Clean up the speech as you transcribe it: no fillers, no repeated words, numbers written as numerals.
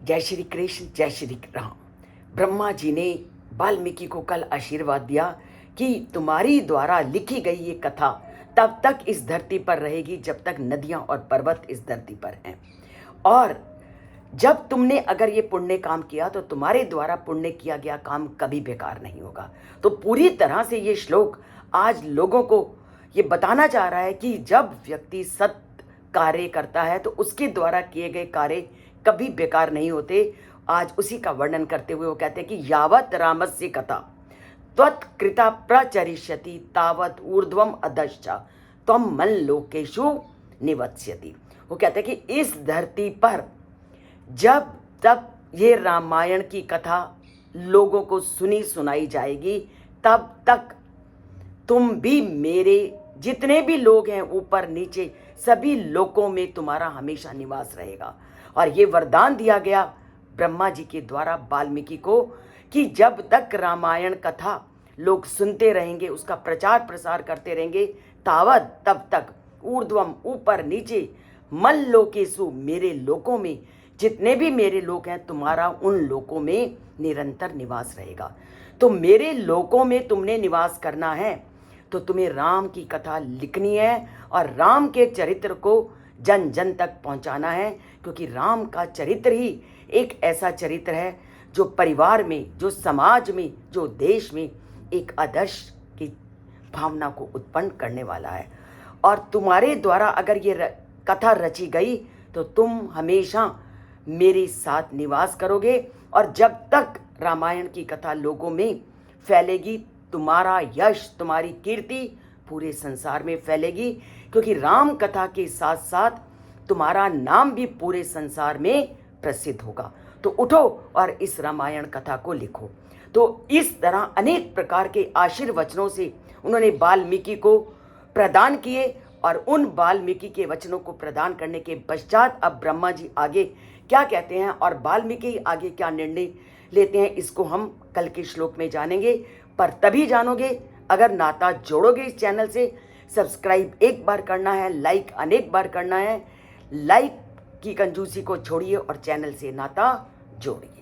जय श्री कृष्ण, जय श्री राम। ब्रह्मा जी ने वाल्मीकि को कल आशीर्वाद दिया कि तुम्हारी द्वारा लिखी गई ये कथा तब तक इस धरती पर रहेगी जब तक नदियां और पर्वत इस धरती पर हैं। और जब तुमने अगर ये पुण्य काम किया तो तुम्हारे द्वारा पुण्य किया गया काम कभी बेकार नहीं होगा। तो पूरी तरह से ये श्लोक आज लोगों को ये बताना चाह रहा है कि जब व्यक्ति सत्य कार्य करता है तो उसके द्वारा किए गए कार्य कभी बेकार नहीं होते। आज उसी का वर्णन करते हुए वो कहते हैं कि यावत रामस्य कथा त्वत्कृता प्रचरिष्यति तावत ऊर्ध्वम अधश्च त्वं मन लोकेषु निवत्स्यति। वो कहते हैं कि इस धरती पर जब तक ये रामायण की कथा लोगों को सुनी सुनाई जाएगी तब तक तुम भी मेरे जितने भी लोग हैं ऊपर नीचे सभी लोकों में तुम्हारा हमेशा निवास रहेगा। और ये वरदान दिया गया ब्रह्मा जी के द्वारा वाल्मीकि को कि जब तक रामायण कथा लोग सुनते रहेंगे, उसका प्रचार प्रसार करते रहेंगे, तावत तब तक ऊर्ध्वम ऊपर नीचे मल लोकेषु मेरे लोकों में जितने भी मेरे लोक हैं तुम्हारा उन लोकों में निरंतर निवास रहेगा। तो मेरे लोकों में तुमने निवास करना है तो तुम्हें राम की कथा लिखनी है और राम के चरित्र को जन जन तक पहुंचाना है, क्योंकि राम का चरित्र ही एक ऐसा चरित्र है जो परिवार में, जो समाज में, जो देश में एक आदर्श की भावना को उत्पन्न करने वाला है। और तुम्हारे द्वारा अगर ये कथा रची गई तो तुम हमेशा मेरे साथ निवास करोगे और जब तक रामायण की कथा लोगों में फैलेगी तुम्हारा यश, तुम्हारी कीर्ति पूरे संसार में फैलेगी, क्योंकि राम कथा के साथ साथ तुम्हारा नाम भी पूरे संसार में प्रसिद्ध होगा। तो उठो और इस रामायण कथा को लिखो। तो इस तरह अनेक प्रकार के आशीर्वचनों से उन्होंने वाल्मीकि को प्रदान किए और उन वाल्मीकि के वचनों को प्रदान करने के पश्चात अब ब्रह्मा जी आगे क्या कहते हैं और वाल्मीकि आगे क्या निर्णय लेते हैं, इसको हम कल के श्लोक में जानेंगे। पर तभी जानोगे अगर नाता जोड़ोगे इस चैनल से। सब्सक्राइब एक बार करना है, लाइक अनेक बार करना है। लाइक की कंजूसी को छोड़िए और चैनल से नाता जोड़िए।